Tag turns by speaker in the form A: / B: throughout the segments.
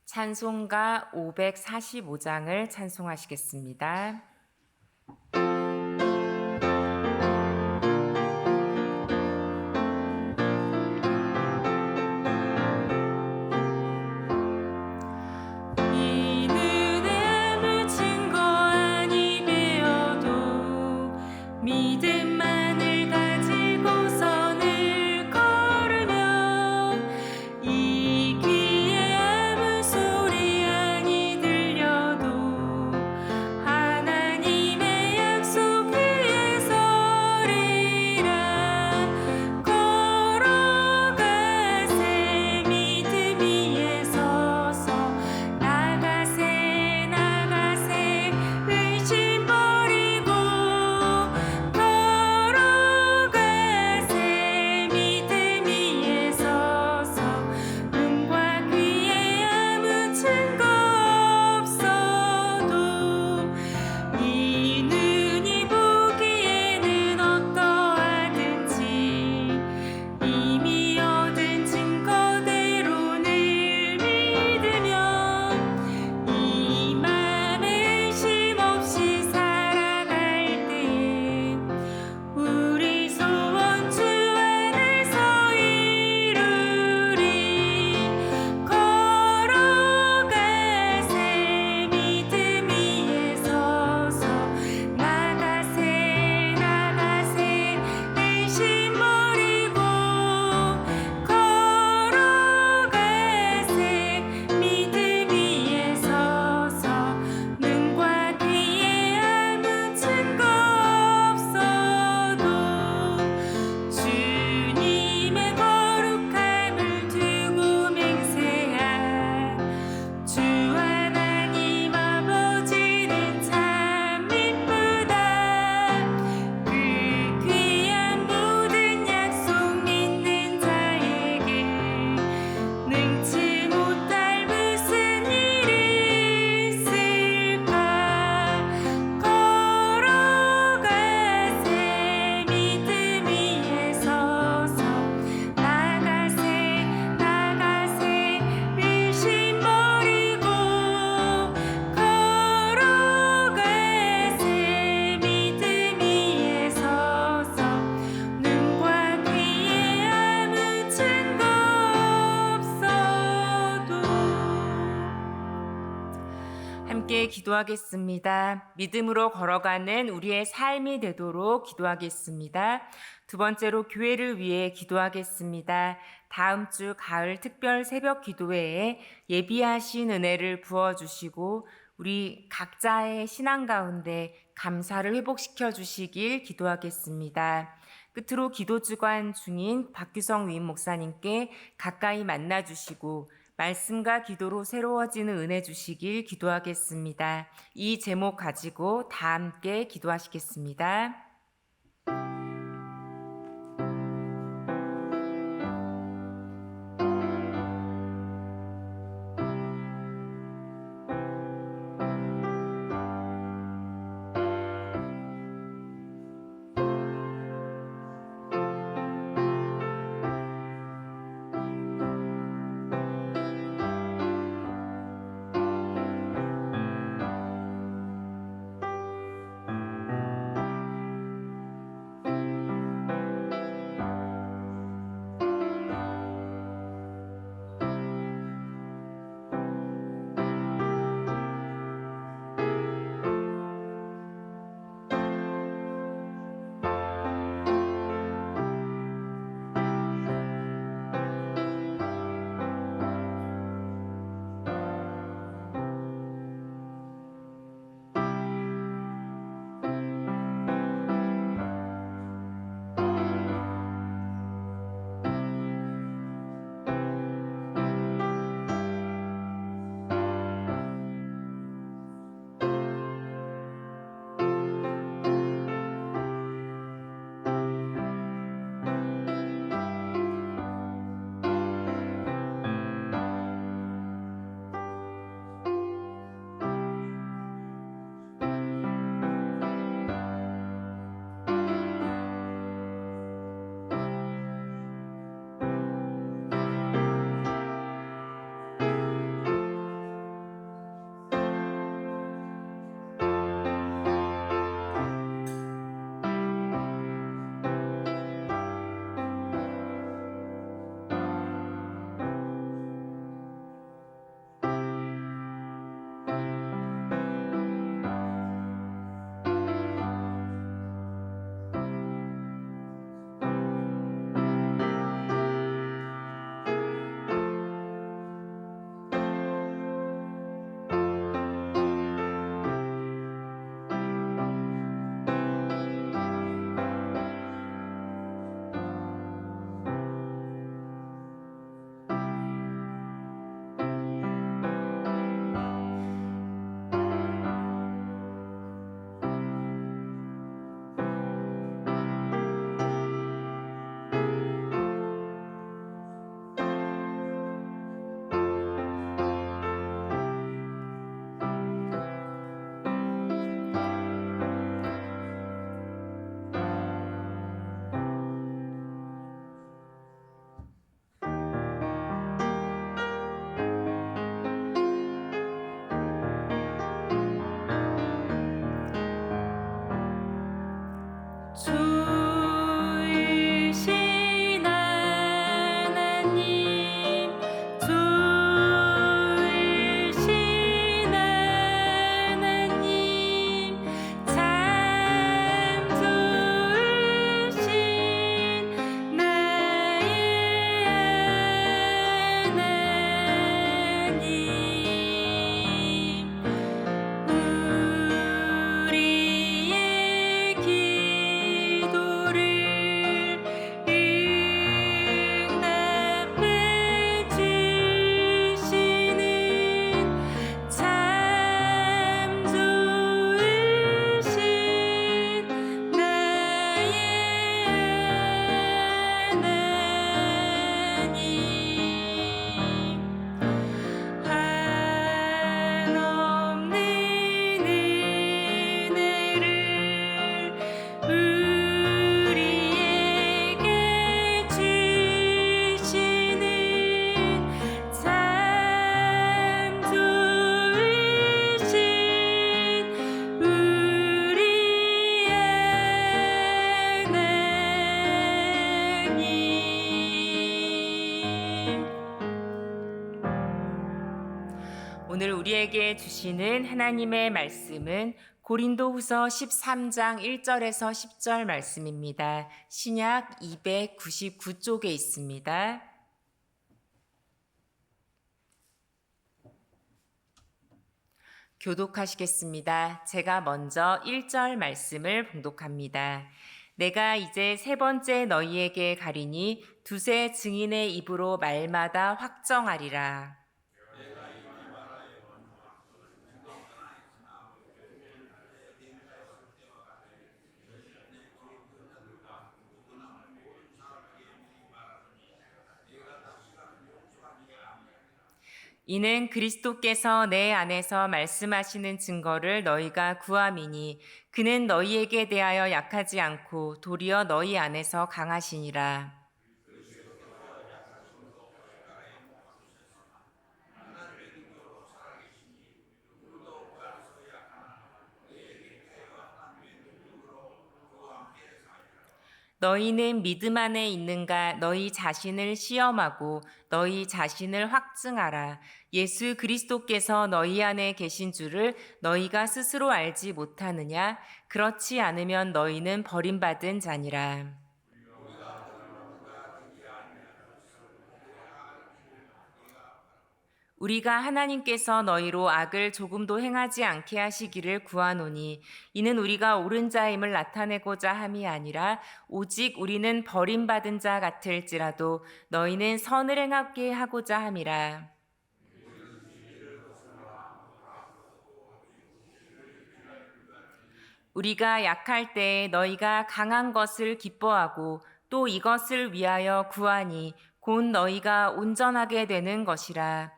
A: 찬송가 545장을 찬송하시겠습니다. 함께 기도하겠습니다. 믿음으로 걸어가는 우리의 삶이 되도록 기도하겠습니다. 두 번째로 교회를 위해 기도하겠습니다. 다음 주 가을 특별 새벽 기도회에 예비하신 은혜를 부어주시고 우리 각자의 신앙 가운데 감사를 회복시켜 주시길 기도하겠습니다. 끝으로 기도주관 중인 박규성 위임 목사님께 가까이 만나주시고 말씀과 기도로 새로워지는 은혜 주시길 기도하겠습니다. 이 제목 가지고 다 함께 기도하시겠습니다. 오늘 우리에게 주시는 하나님의 말씀은 고린도후서 13장 1절에서 10절 말씀입니다. 신약 299쪽에 있습니다. 교독하시겠습니다. 제가 먼저 1절 말씀을 봉독합니다. 내가 이제 세 번째 너희에게 가리니 두세 증인의 입으로 말마다 확정하리라. 이는 그리스도께서 내 안에서 말씀하시는 증거를 너희가 구함이니 그는 너희에게 대하여 약하지 않고 도리어 너희 안에서 강하시니라. 너희는 믿음 안에 있는가 너희 자신을 시험하고 너희 자신을 확증하라. 예수 그리스도께서 너희 안에 계신 줄을 너희가 스스로 알지 못하느냐? 그렇지 않으면 너희는 버림받은 자니라. 우리가 하나님께서 너희로 악을 조금도 행하지 않게 하시기를 구하노니 이는 우리가 옳은 자임을 나타내고자 함이 아니라 오직 우리는 버림받은 자 같을지라도 너희는 선을 행하게 하고자 함이라. 우리가 약할 때에 너희가 강한 것을 기뻐하고 또 이것을 위하여 구하니 곧 너희가 온전하게 되는 것이라.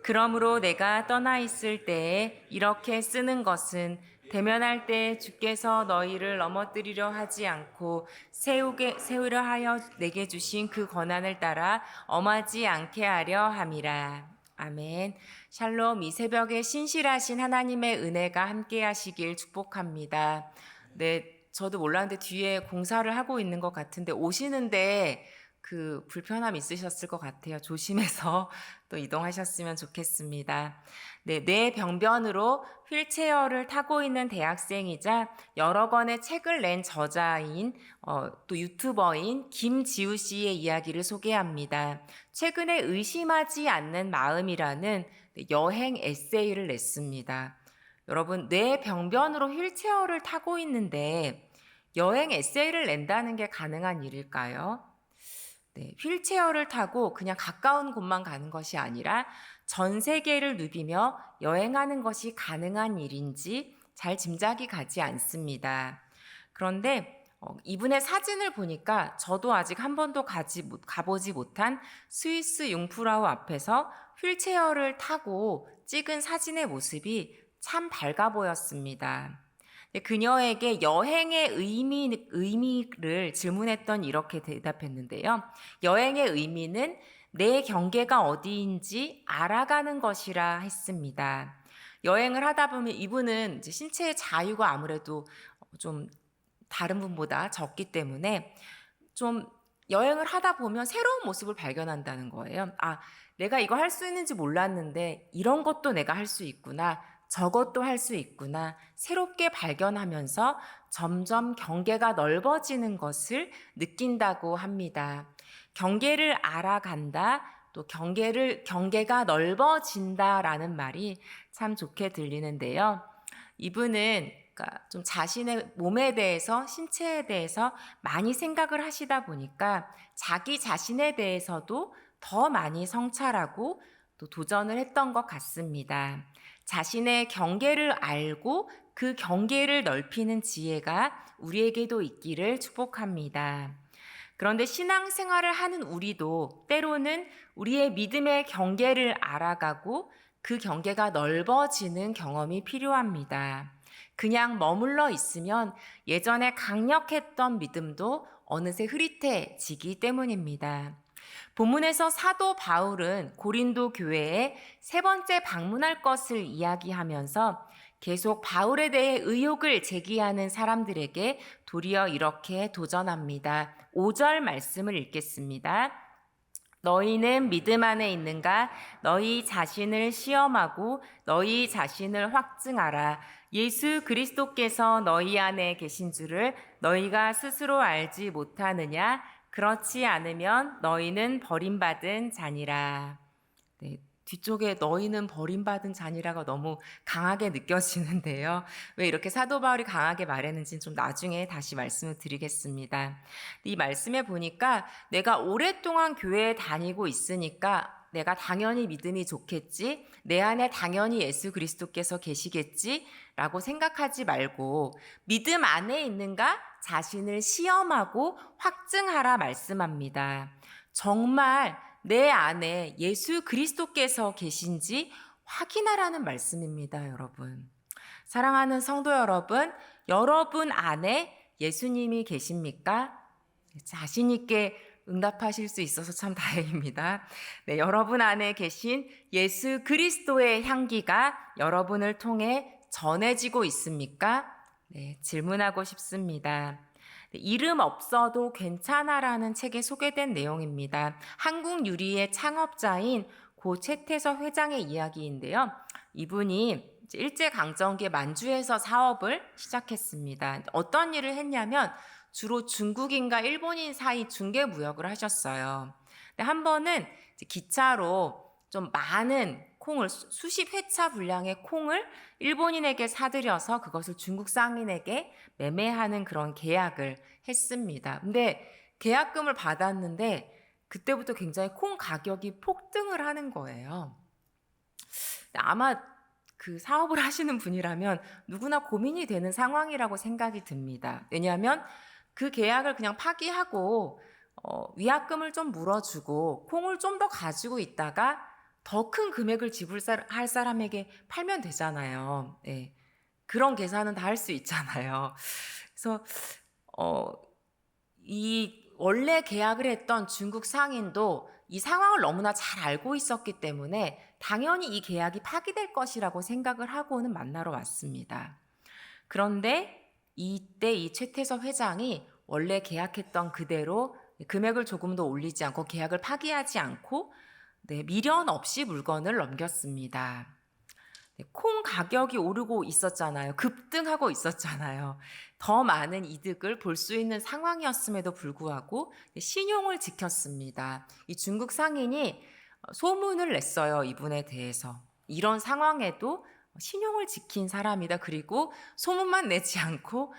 A: 그러므로 내가 떠나 있을 때에 이렇게 쓰는 것은 대면할 때 주께서 너희를 넘어뜨리려 하지 않고 세우려 하여 내게 주신 그 권한을 따라 엄하지 않게 하려 함이라. 아멘. 샬롬. 이 새벽에 신실하신 하나님의 은혜가 함께 하시길 축복합니다. 네, 저도 몰랐는데 뒤에 공사를 하고 있는 것 같은데 오시는데 그 불편함 있으셨을 것 같아요. 조심해서 또 이동하셨으면 좋겠습니다. 네, 뇌 병변으로 휠체어를 타고 있는 대학생이자 여러 권의 책을 낸 저자인 또 유튜버인 김지우 씨의 이야기를 소개합니다. 최근에 의심하지 않는 마음이라는 여행 에세이를 냈습니다. 여러분, 뇌 병변으로 휠체어를 타고 있는데 여행 에세이를 낸다는 게 가능한 일일까요? 네, 휠체어를 타고 그냥 가까운 곳만 가는 것이 아니라 전 세계를 누비며 여행하는 것이 가능한 일인지 잘 짐작이 가지 않습니다. 그런데 이분의 사진을 보니까 저도 아직 한 번도 가보지 못한 스위스 융프라우 앞에서 휠체어를 타고 찍은 사진의 모습이 참 밝아 보였습니다. 그녀에게 여행의 의미를 질문했던 이렇게 대답했는데요. 여행의 의미는 내 경계가 어디인지 알아가는 것이라 했습니다. 여행을 하다 보면 이분은 이제 신체의 자유가 아무래도 좀 다른 분보다 적기 때문에 좀 여행을 하다 보면 새로운 모습을 발견한다는 거예요. 아, 내가 이거 할 수 있는지 몰랐는데 이런 것도 내가 할 수 있구나. 저것도 할 수 있구나. 새롭게 발견하면서 점점 경계가 넓어지는 것을 느낀다고 합니다. 경계를 알아간다, 또 경계가 넓어진다라는 말이 참 좋게 들리는데요. 이분은 그러니까 좀 자신의 몸에 대해서, 신체에 대해서 많이 생각을 하시다 보니까 자기 자신에 대해서도 더 많이 성찰하고 또 도전을 했던 것 같습니다. 자신의 경계를 알고 그 경계를 넓히는 지혜가 우리에게도 있기를 축복합니다. 그런데 신앙생활을 하는 우리도 때로는 우리의 믿음의 경계를 알아가고 그 경계가 넓어지는 경험이 필요합니다. 그냥 머물러 있으면 예전에 강력했던 믿음도 어느새 흐릿해지기 때문입니다. 본문에서 사도 바울은 고린도 교회에 세 번째 방문할 것을 이야기하면서 계속 바울에 대해 의혹을 제기하는 사람들에게 도리어 이렇게 도전합니다. 5절 말씀을 읽겠습니다. 너희는 믿음 안에 있는가? 너희 자신을 시험하고 너희 자신을 확증하라. 예수 그리스도께서 너희 안에 계신 줄을 너희가 스스로 알지 못하느냐? 그렇지 않으면 너희는 버림받은 자니라. 네, 뒤쪽에 너희는 버림받은 자니라가 너무 강하게 느껴지는데요. 왜 이렇게 사도 바울이 강하게 말했는지는 좀 나중에 다시 말씀을 드리겠습니다. 이 말씀에 보니까 내가 오랫동안 교회에 다니고 있으니까 내가 당연히 믿음이 좋겠지, 내 안에 당연히 예수 그리스도께서 계시겠지 라고 생각하지 말고 믿음 안에 있는가 자신을 시험하고 확증하라 말씀합니다. 정말 내 안에 예수 그리스도께서 계신지 확인하라는 말씀입니다, 여러분. 사랑하는 성도 여러분, 여러분 안에 예수님이 계십니까? 자신 있게 응답하실 수 있어서 참 다행입니다. 네, 여러분 안에 계신 예수 그리스도의 향기가 여러분을 통해 전해지고 있습니까? 네, 질문하고 싶습니다. 이름 없어도 괜찮아라는 책에 소개된 내용입니다. 한국 유리의 창업자인 고 최태서 회장의 이야기인데요. 이분이 일제강점기 만주에서 사업을 시작했습니다. 어떤 일을 했냐면 주로 중국인과 일본인 사이 중개무역을 하셨어요. 근데 한 번은 기차로 좀 많은 콩을 수십 회차 분량의 콩을 일본인에게 사들여서 그것을 중국 상인에게 매매하는 그런 계약을 했습니다. 근데 계약금을 받았는데 그때부터 굉장히 콩 가격이 폭등을 하는 거예요. 아마 그 사업을 하시는 분이라면 누구나 고민이 되는 상황이라고 생각이 듭니다. 왜냐하면 그 계약을 그냥 파기하고 위약금을 좀 물어주고 콩을 좀 더 가지고 있다가 더 큰 금액을 지불할 사람에게 팔면 되잖아요. 네. 그런 계산은 다 할 수 있잖아요. 그래서 이 원래 계약을 했던 중국 상인도 이 상황을 너무나 잘 알고 있었기 때문에 당연히 이 계약이 파기될 것이라고 생각을 하고는 만나러 왔습니다. 그런데 이때 이 최태서 회장이 원래 계약했던 그대로 금액을 조금 더 올리지 않고 계약을 파기하지 않고 미련 없이 물건을 넘겼습니다. 콩 가격이 오르고 있었잖아요. 급등하고 있었잖아요. 더 많은 이득을 볼 수 있는 상황이었음에도 불구하고 신용을 지켰습니다. 이 중국 상인이 소문을 냈어요. 이분에 대해서. 이런 상황에도 신용을 지킨 사람이다. 그리고 소문만 내지 않고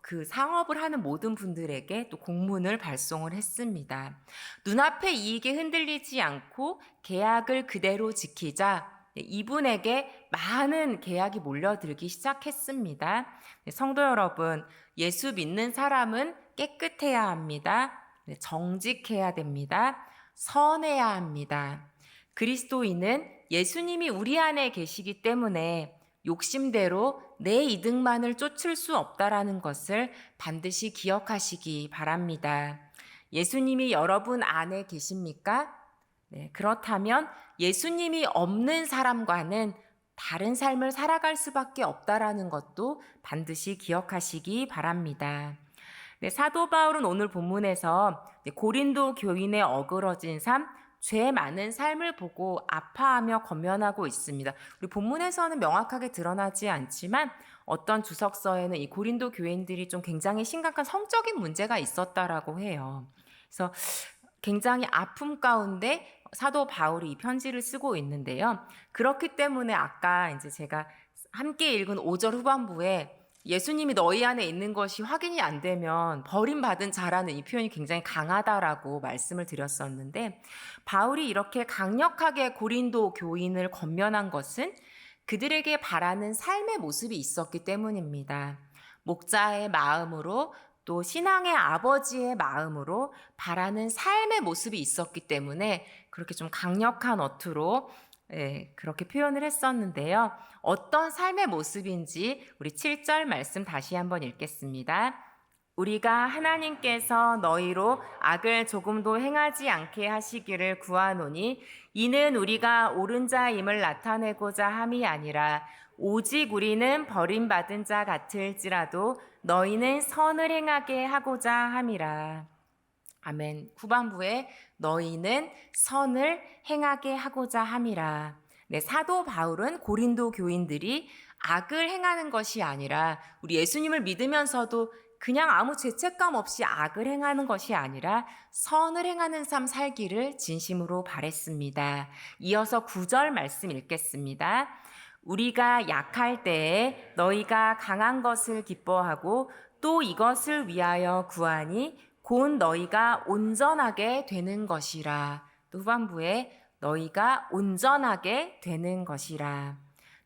A: 그 상업을 하는 모든 분들에게 또 공문을 발송을 했습니다. 눈앞의 이익에 흔들리지 않고 계약을 그대로 지키자 이분에게 많은 계약이 몰려들기 시작했습니다. 성도 여러분, 예수 믿는 사람은 깨끗해야 합니다. 정직해야 됩니다. 선해야 합니다. 그리스도인은 예수님이 우리 안에 계시기 때문에 욕심대로 내 이득만을 쫓을 수 없다라는 것을 반드시 기억하시기 바랍니다. 예수님이 여러분 안에 계십니까? 네, 그렇다면 예수님이 없는 사람과는 다른 삶을 살아갈 수밖에 없다라는 것도 반드시 기억하시기 바랍니다. 네, 사도 바울은 오늘 본문에서 고린도 교인의 어그러진 삶, 죄 많은 삶을 보고 아파하며 권면하고 있습니다. 우리 본문에서는 명확하게 드러나지 않지만 어떤 주석서에는 이 고린도 교인들이 좀 굉장히 심각한 성적인 문제가 있었다라고 해요. 그래서 굉장히 아픔 가운데 사도 바울이 이 편지를 쓰고 있는데요. 그렇기 때문에 아까 이제 제가 함께 읽은 5절 후반부에 예수님이 너희 안에 있는 것이 확인이 안 되면 버림받은 자라는 이 표현이 굉장히 강하다라고 말씀을 드렸었는데 바울이 이렇게 강력하게 고린도 교인을 권면한 것은 그들에게 바라는 삶의 모습이 있었기 때문입니다. 목자의 마음으로 또 신앙의 아버지의 마음으로 바라는 삶의 모습이 있었기 때문에 그렇게 좀 강력한 어투로 그렇게 표현을 했었는데요. 어떤 삶의 모습인지 우리 7절 말씀 다시 한번 읽겠습니다. 우리가 하나님께서 너희로 악을 조금도 행하지 않게 하시기를 구하노니 이는 우리가 옳은 자임을 나타내고자 함이 아니라 오직 우리는 버림받은 자 같을지라도 너희는 선을 행하게 하고자 함이라. 아멘. 후반부에 너희는 선을 행하게 하고자 함이라. 네, 사도 바울은 고린도 교인들이 악을 행하는 것이 아니라 우리 예수님을 믿으면서도 그냥 아무 죄책감 없이 악을 행하는 것이 아니라 선을 행하는 삶 살기를 진심으로 바랬습니다. 이어서 9절 말씀 읽겠습니다. 우리가 약할 때에 너희가 강한 것을 기뻐하고 또 이것을 위하여 구하니 곧 너희가 온전하게 되는 것이라. 또 후반부에 너희가 온전하게 되는 것이라.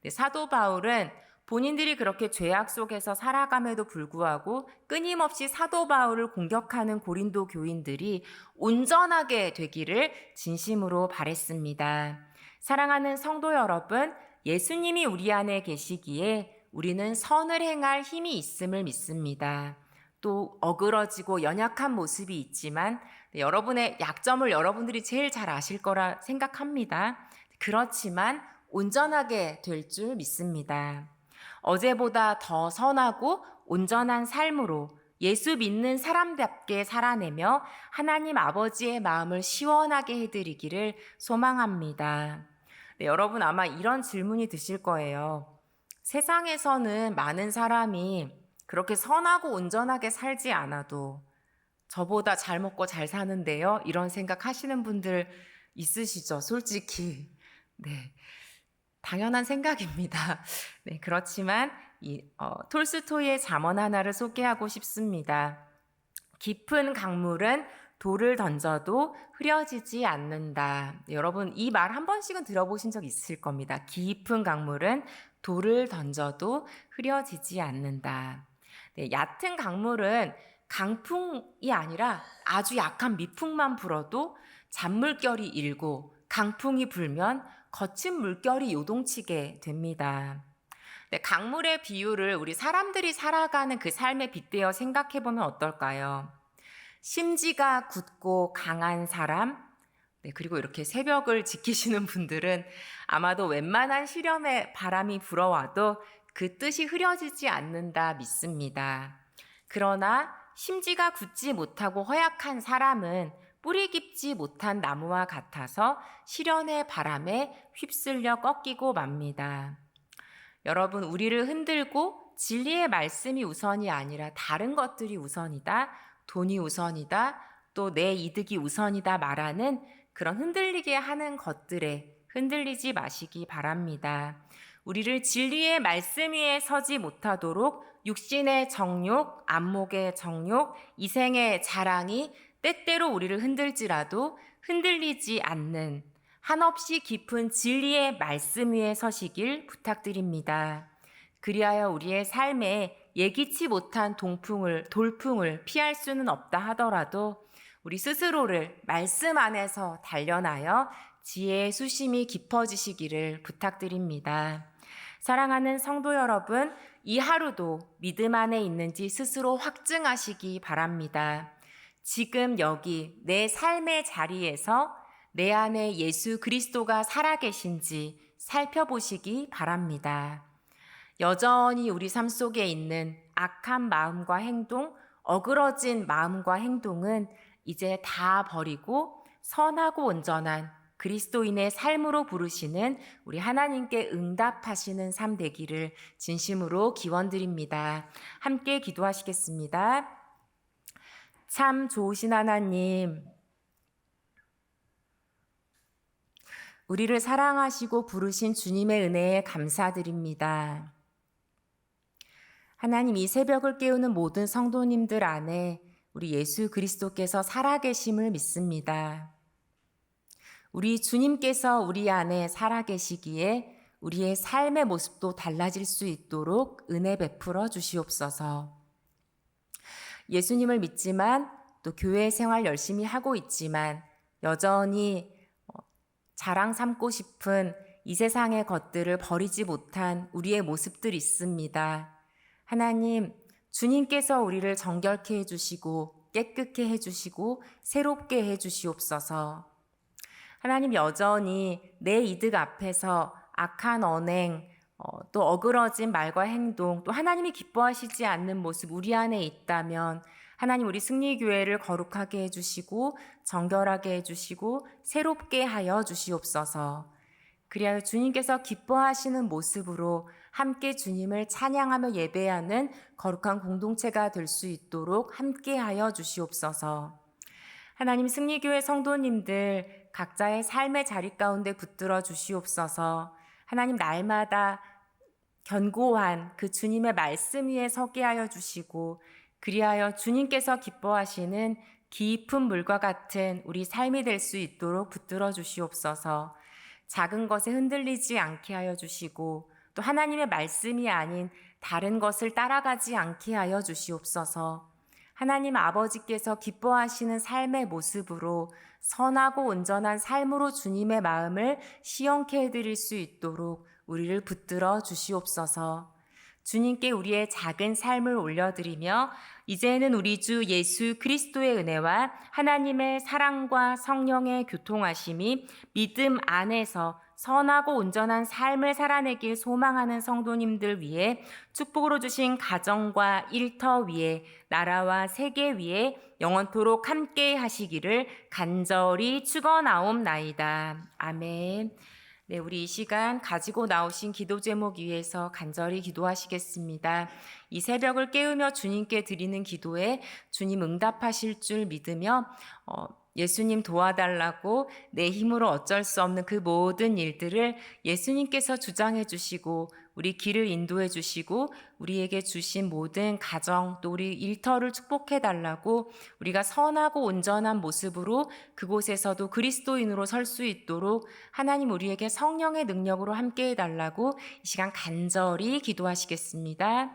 A: 네, 사도 바울은 본인들이 그렇게 죄악 속에서 살아감에도 불구하고 끊임없이 사도 바울을 공격하는 고린도 교인들이 온전하게 되기를 진심으로 바랬습니다. 사랑하는 성도 여러분, 예수님이 우리 안에 계시기에 우리는 선을 행할 힘이 있음을 믿습니다. 또 어그러지고 연약한 모습이 있지만 여러분의 약점을 여러분들이 제일 잘 아실 거라 생각합니다. 그렇지만 온전하게 될 줄 믿습니다. 어제보다 더 선하고 온전한 삶으로 예수 믿는 사람답게 살아내며 하나님 아버지의 마음을 시원하게 해드리기를 소망합니다. 네, 여러분 아마 이런 질문이 드실 거예요. 세상에서는 많은 사람이 그렇게 선하고 온전하게 살지 않아도 저보다 잘 먹고 잘 사는데요? 이런 생각 하시는 분들 있으시죠? 솔직히. 네. 당연한 생각입니다. 네, 그렇지만 톨스토이의 잠언 하나를 소개하고 싶습니다. 깊은 강물은 돌을 던져도 흐려지지 않는다. 네, 여러분 이 말 한 번씩은 들어보신 적 있을 겁니다. 깊은 강물은 돌을 던져도 흐려지지 않는다. 네, 얕은 강물은 강풍이 아니라 아주 약한 미풍만 불어도 잔물결이 일고 강풍이 불면 거친 물결이 요동치게 됩니다. 네, 강물의 비유를 우리 사람들이 살아가는 그 삶에 빗대어 생각해 보면 어떨까요? 심지가 굳고 강한 사람, 네, 그리고 이렇게 새벽을 지키시는 분들은 아마도 웬만한 시련에 바람이 불어와도 그 뜻이 흐려지지 않는다 믿습니다. 그러나 심지가 굳지 못하고 허약한 사람은 뿌리 깊지 못한 나무와 같아서 시련의 바람에 휩쓸려 꺾이고 맙니다. 여러분, 우리를 흔들고 진리의 말씀이 우선이 아니라 다른 것들이 우선이다, 돈이 우선이다, 또 내 이득이 우선이다 말하는 그런 흔들리게 하는 것들에 흔들리지 마시기 바랍니다. 우리를 진리의 말씀 위에 서지 못하도록 육신의 정욕, 안목의 정욕, 이생의 자랑이 때때로 우리를 흔들지라도 흔들리지 않는 한없이 깊은 진리의 말씀 위에 서시길 부탁드립니다. 그리하여 우리의 삶에 예기치 못한 돌풍을 피할 수는 없다 하더라도 우리 스스로를 말씀 안에서 단련하여 지혜의 수심이 깊어지시기를 부탁드립니다. 사랑하는 성도 여러분, 이 하루도 믿음 안에 있는지 스스로 확증하시기 바랍니다. 지금 여기 내 삶의 자리에서 내 안에 예수 그리스도가 살아계신지 살펴보시기 바랍니다. 여전히 우리 삶 속에 있는 악한 마음과 행동, 어그러진 마음과 행동은 이제 다 버리고 선하고 온전한 그리스도인의 삶으로 부르시는 우리 하나님께 응답하시는 삶 되기를 진심으로 기원드립니다. 함께 기도하시겠습니다. 참 좋으신 하나님, 우리를 사랑하시고 부르신 주님의 은혜에 감사드립니다. 하나님, 이 새벽을 깨우는 모든 성도님들 안에 우리 예수 그리스도께서 살아계심을 믿습니다. 우리 주님께서 우리 안에 살아계시기에 우리의 삶의 모습도 달라질 수 있도록 은혜 베풀어 주시옵소서. 예수님을 믿지만 또 교회 생활 열심히 하고 있지만 여전히 자랑 삼고 싶은 이 세상의 것들을 버리지 못한 우리의 모습들이 있습니다. 하나님, 주님께서 우리를 정결케 해주시고 깨끗게 해주시고 새롭게 해주시옵소서. 하나님, 여전히 내 이득 앞에서 악한 언행, 또 어그러진 말과 행동, 또 하나님이 기뻐하시지 않는 모습 우리 안에 있다면 하나님 우리 승리교회를 거룩하게 해주시고 정결하게 해주시고 새롭게 하여 주시옵소서. 그리하여 주님께서 기뻐하시는 모습으로 함께 주님을 찬양하며 예배하는 거룩한 공동체가 될 수 있도록 함께하여 주시옵소서. 하나님 승리교회 성도님들 각자의 삶의 자리 가운데 붙들어 주시옵소서. 하나님 날마다 견고한 그 주님의 말씀 위에 서게 하여 주시고 그리하여 주님께서 기뻐하시는 깊은 물과 같은 우리 삶이 될 수 있도록 붙들어 주시옵소서. 작은 것에 흔들리지 않게 하여 주시고 또 하나님의 말씀이 아닌 다른 것을 따라가지 않게 하여 주시옵소서. 하나님 아버지께서 기뻐하시는 삶의 모습으로 선하고 온전한 삶으로 주님의 마음을 시원케 해드릴 수 있도록 우리를 붙들어 주시옵소서. 주님께 우리의 작은 삶을 올려드리며 이제는 우리 주 예수 그리스도의 은혜와 하나님의 사랑과 성령의 교통하심이 믿음 안에서 선하고 온전한 삶을 살아내길 소망하는 성도님들 위해 축복으로 주신 가정과 일터 위에 나라와 세계 위에 영원토록 함께 하시기를 간절히 축원하옵나이다. 아멘. 네, 우리 이 시간 가지고 나오신 기도 제목 위해서 간절히 기도하시겠습니다. 이 새벽을 깨우며 주님께 드리는 기도에 주님 응답하실 줄 믿으며 예수님 도와달라고 내 힘으로 어쩔 수 없는 그 모든 일들을 예수님께서 주장해 주시고 우리 길을 인도해 주시고 우리에게 주신 모든 가정 또 우리 일터를 축복해 달라고 우리가 선하고 온전한 모습으로 그곳에서도 그리스도인으로 설 수 있도록 하나님 우리에게 성령의 능력으로 함께 해 달라고 이 시간 간절히 기도하시겠습니다.